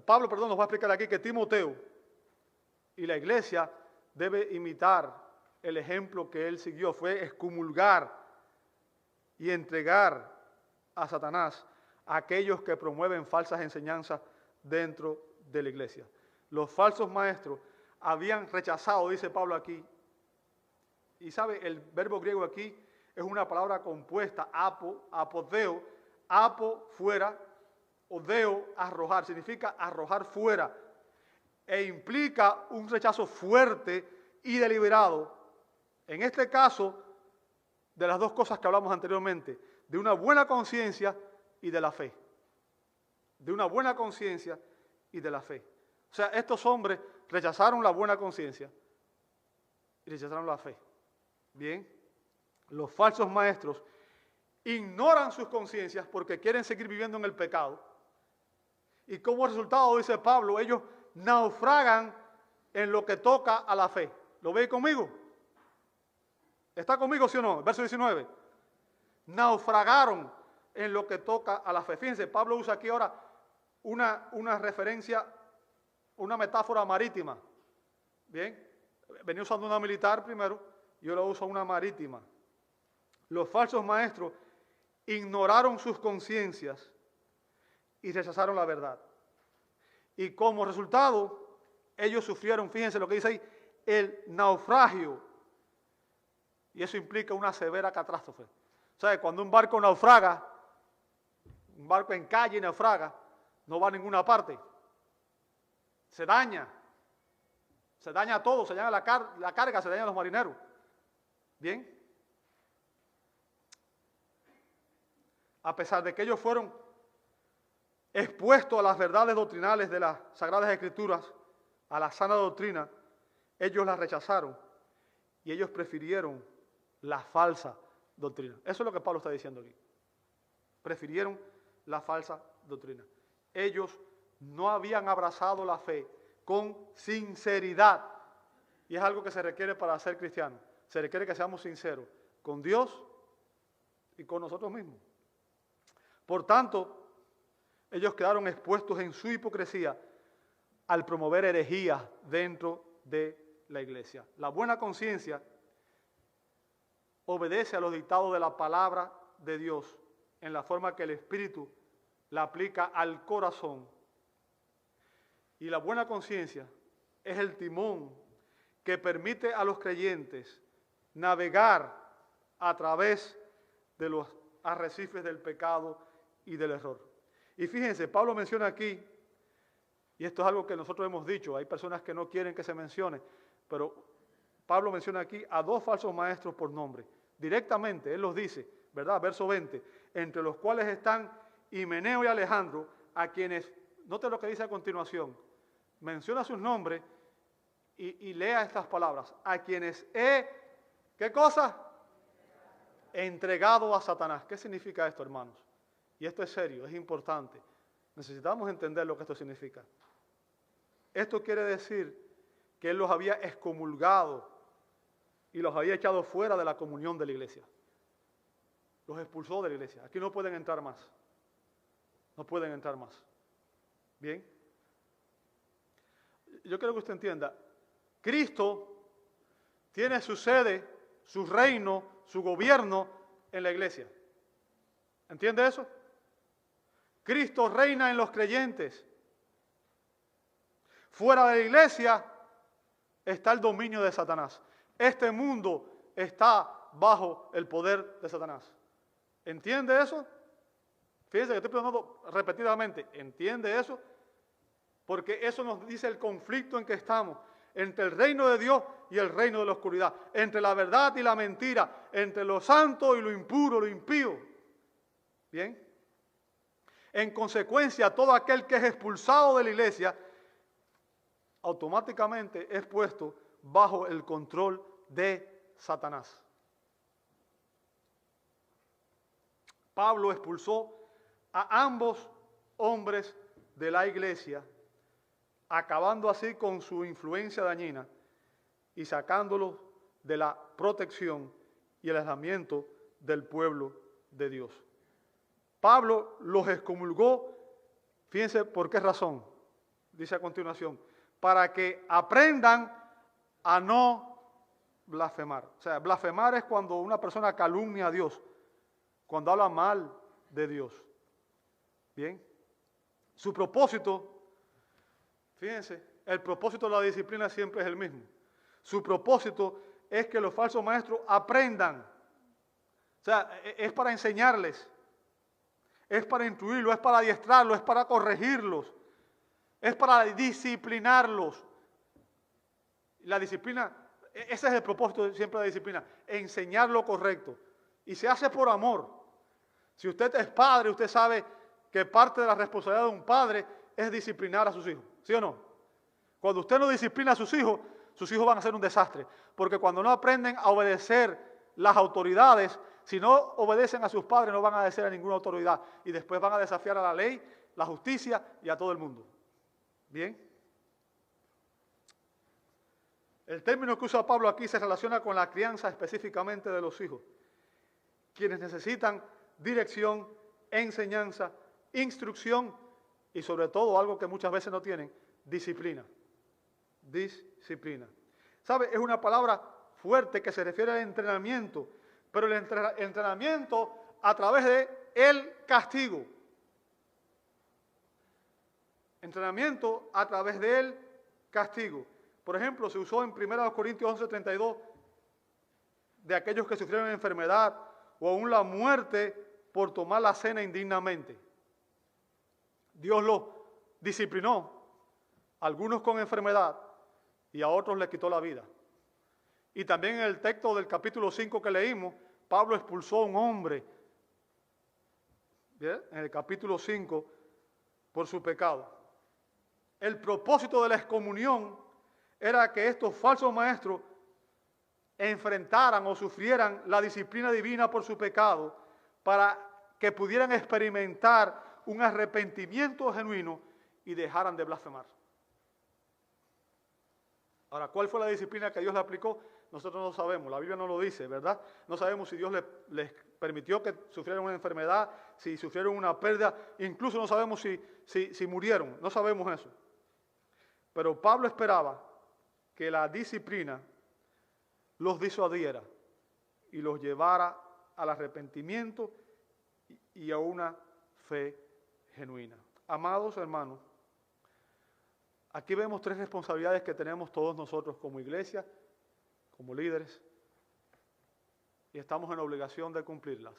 Speaker 1: Pablo, nos va a explicar aquí que Timoteo y la iglesia debe imitar el ejemplo que él siguió, fue excomulgar y entregar a Satanás a aquellos que promueven falsas enseñanzas dentro de la iglesia. Los falsos maestros habían rechazado, dice Pablo aquí, y sabe, el verbo griego aquí es una palabra compuesta, apodeo, apo, fuera, odeo, arrojar, significa arrojar fuera, e implica un rechazo fuerte y deliberado, en este caso, de las dos cosas que hablamos anteriormente, de una buena conciencia y de la fe. De una buena conciencia y de la fe. O sea, estos hombres rechazaron la buena conciencia y rechazaron la fe. Bien, los falsos maestros ignoran sus conciencias porque quieren seguir viviendo en el pecado. Y como resultado, dice Pablo, ellos naufragan en lo que toca a la fe. ¿Lo veis conmigo? ¿Está conmigo, sí o no? Verso 19. Naufragaron en lo que toca a la fe. Fíjense, Pablo usa aquí ahora una referencia, una metáfora marítima. Bien, venía usando una militar primero, y ahora usa una marítima. Los falsos maestros ignoraron sus conciencias y rechazaron la verdad. Y como resultado, ellos sufrieron, fíjense lo que dice ahí, el naufragio. Y eso implica una severa catástrofe. O sea, cuando un barco naufraga, Un barco en calle, naufraga, no va a ninguna parte. Se daña todo, se daña la carga, se dañan los marineros. Bien. A pesar de que ellos fueron expuestos a las verdades doctrinales de las Sagradas Escrituras, a la sana doctrina, ellos la rechazaron y ellos prefirieron la falsa doctrina. Eso es lo que Pablo está diciendo aquí. Prefirieron la falsa doctrina. Ellos no habían abrazado la fe con sinceridad. Y es algo que se requiere para ser cristiano. Se requiere que seamos sinceros con Dios y con nosotros mismos. Por tanto, ellos quedaron expuestos en su hipocresía al promover herejías dentro de la iglesia. La buena conciencia obedece a los dictados de la palabra de Dios en la forma que el Espíritu la aplica al corazón. Y la buena conciencia es el timón que permite a los creyentes navegar a través de los arrecifes del pecado y del error. Y fíjense, Pablo menciona aquí, y esto es algo que nosotros hemos dicho, hay personas que no quieren que se mencione, pero Pablo menciona aquí a dos falsos maestros por nombre. Directamente, él los dice, ¿verdad? Verso 20, entre los cuales están Himeneo y Alejandro, a quienes, note lo que dice a continuación, menciona sus nombres y lea estas palabras, a quienes he, ¿qué cosa? Entregado a Satanás. ¿Qué significa esto, hermanos? Y esto es serio, es importante. Necesitamos entender lo que esto significa. Esto quiere decir que él los había excomulgado y los había echado fuera de la comunión de la iglesia. Los expulsó de la iglesia. Aquí no pueden entrar más. No pueden entrar más. Bien. Yo quiero que usted entienda. Cristo tiene su sede, su reino, su gobierno en la iglesia. ¿Entiende eso? Cristo reina en los creyentes. Fuera de la iglesia está el dominio de Satanás. Este mundo está bajo el poder de Satanás. ¿Entiende eso? Fíjense que estoy preguntando repetidamente. ¿Entiende eso? Porque eso nos dice el conflicto en que estamos. Entre el reino de Dios y el reino de la oscuridad. Entre la verdad y la mentira. Entre lo santo y lo impuro, lo impío. ¿Bien? En consecuencia, todo aquel que es expulsado de la iglesia, automáticamente es puesto bajo el control de Satanás. Pablo expulsó a ambos hombres de la iglesia, acabando así con su influencia dañina y sacándolos de la protección y el aislamiento del pueblo de Dios. Pablo los excomulgó, fíjense por qué razón, dice a continuación, para que aprendan a no blasfemar. O sea, blasfemar es cuando una persona calumnia a Dios, cuando habla mal de Dios. Bien. Su propósito, fíjense, el propósito de la disciplina siempre es el mismo. Su propósito es que los falsos maestros aprendan. O sea, es para enseñarles, es para instruirlos, es para adiestrarlos, es para corregirlos, es para disciplinarlos. La disciplina, ese es el propósito siempre de la disciplina, enseñar lo correcto. Y se hace por amor. Si usted es padre, usted sabe que parte de la responsabilidad de un padre es disciplinar a sus hijos, ¿sí o no? Cuando usted no disciplina a sus hijos van a ser un desastre. Porque cuando no aprenden a obedecer las autoridades, si no obedecen a sus padres, no van a obedecer a ninguna autoridad. Y después van a desafiar a la ley, la justicia y a todo el mundo. ¿Bien? El término que usa Pablo aquí se relaciona con la crianza específicamente de los hijos, quienes necesitan dirección, enseñanza, instrucción y sobre todo, algo que muchas veces no tienen, disciplina. Disciplina. ¿Sabe? Es una palabra fuerte que se refiere al entrenamiento, pero el entrenamiento a través de el castigo. Entrenamiento a través del castigo. Por ejemplo, se usó en 1 Corintios 11:32 de aquellos que sufrieron enfermedad o aún la muerte por tomar la cena indignamente. Dios los disciplinó, algunos con enfermedad y a otros les quitó la vida. Y también en el texto del capítulo 5 que leímos, Pablo expulsó a un hombre, ¿bien?, en el capítulo 5 por su pecado. El propósito de la excomunión era que estos falsos maestros enfrentaran o sufrieran la disciplina divina por su pecado para que pudieran experimentar un arrepentimiento genuino y dejaran de blasfemar. Ahora, ¿cuál fue la disciplina que Dios le aplicó? Nosotros no sabemos, la Biblia no lo dice, ¿verdad? No sabemos si Dios les permitió que sufrieran una enfermedad, si sufrieron una pérdida, incluso no sabemos si murieron, no sabemos eso. Pero Pablo esperaba que la disciplina los disuadiera y los llevara al arrepentimiento y a una fe genuina. Amados hermanos, aquí vemos 3 responsabilidades que tenemos todos nosotros como iglesia, como líderes, y estamos en la obligación de cumplirlas.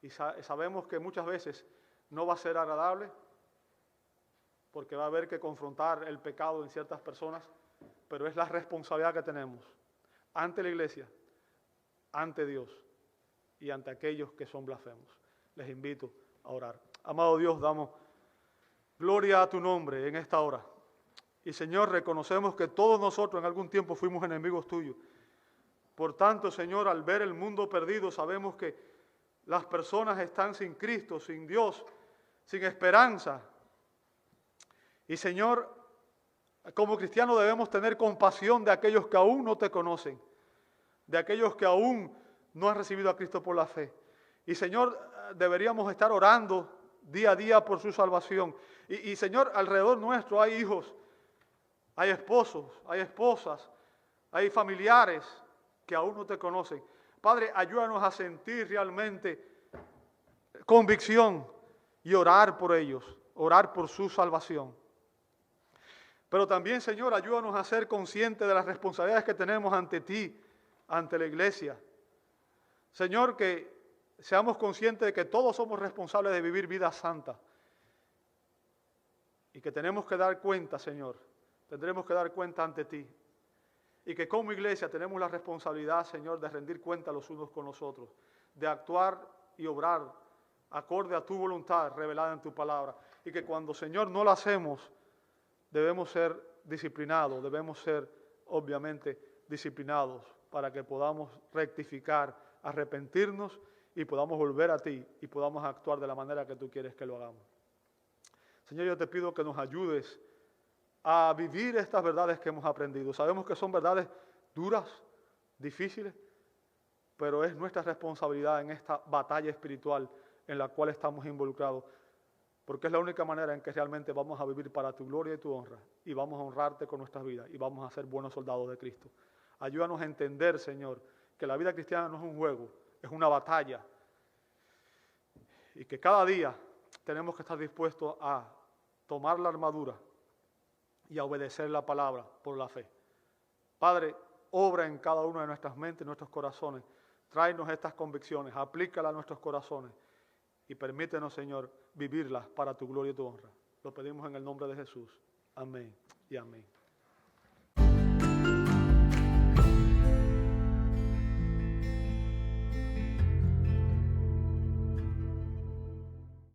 Speaker 1: Y sabemos que muchas veces no va a ser agradable, porque va a haber que confrontar el pecado en ciertas personas, pero es la responsabilidad que tenemos ante la iglesia, ante Dios y ante aquellos que son blasfemos. Les invito a orar. Amado Dios, damos gloria a tu nombre en esta hora. Y Señor, reconocemos que todos nosotros en algún tiempo fuimos enemigos tuyos. Por tanto, Señor, al ver el mundo perdido, sabemos que las personas están sin Cristo, sin Dios, sin esperanza. Y Señor, como cristianos debemos tener compasión de aquellos que aún no te conocen, de aquellos que aún no han recibido a Cristo por la fe. Y Señor, deberíamos estar orando día a día por su salvación. Y Señor, alrededor nuestro hay hijos, hay esposos, hay esposas, hay familiares que aún no te conocen. Padre, ayúdanos a sentir realmente convicción y orar por ellos, orar por su salvación. Pero también, Señor, ayúdanos a ser conscientes de las responsabilidades que tenemos ante ti, ante la iglesia. Señor, que seamos conscientes de que todos somos responsables de vivir vidas santas y que tenemos que dar cuenta, Señor, tendremos que dar cuenta ante ti. Y que como iglesia tenemos la responsabilidad, Señor, de rendir cuenta los unos con los otros, de actuar y obrar acorde a tu voluntad revelada en tu palabra. Y que cuando, Señor, no lo hacemos, debemos ser disciplinados, debemos ser, obviamente, disciplinados para que podamos rectificar, arrepentirnos y podamos volver a ti y podamos actuar de la manera que tú quieres que lo hagamos. Señor, yo te pido que nos ayudes a vivir estas verdades que hemos aprendido. Sabemos que son verdades duras, difíciles, pero es nuestra responsabilidad en esta batalla espiritual en la cual estamos involucrados, porque es la única manera en que realmente vamos a vivir para tu gloria y tu honra, y vamos a honrarte con nuestras vidas, y vamos a ser buenos soldados de Cristo. Ayúdanos a entender, Señor, que la vida cristiana no es un juego, es una batalla, y que cada día tenemos que estar dispuestos a tomar la armadura y a obedecer la palabra por la fe. Padre, obra en cada una de nuestras mentes, nuestros corazones. Tráenos estas convicciones, aplícalas a nuestros corazones y permítenos, Señor, vivirlas para tu gloria y tu honra. Lo pedimos en el nombre de Jesús. Amén y amén.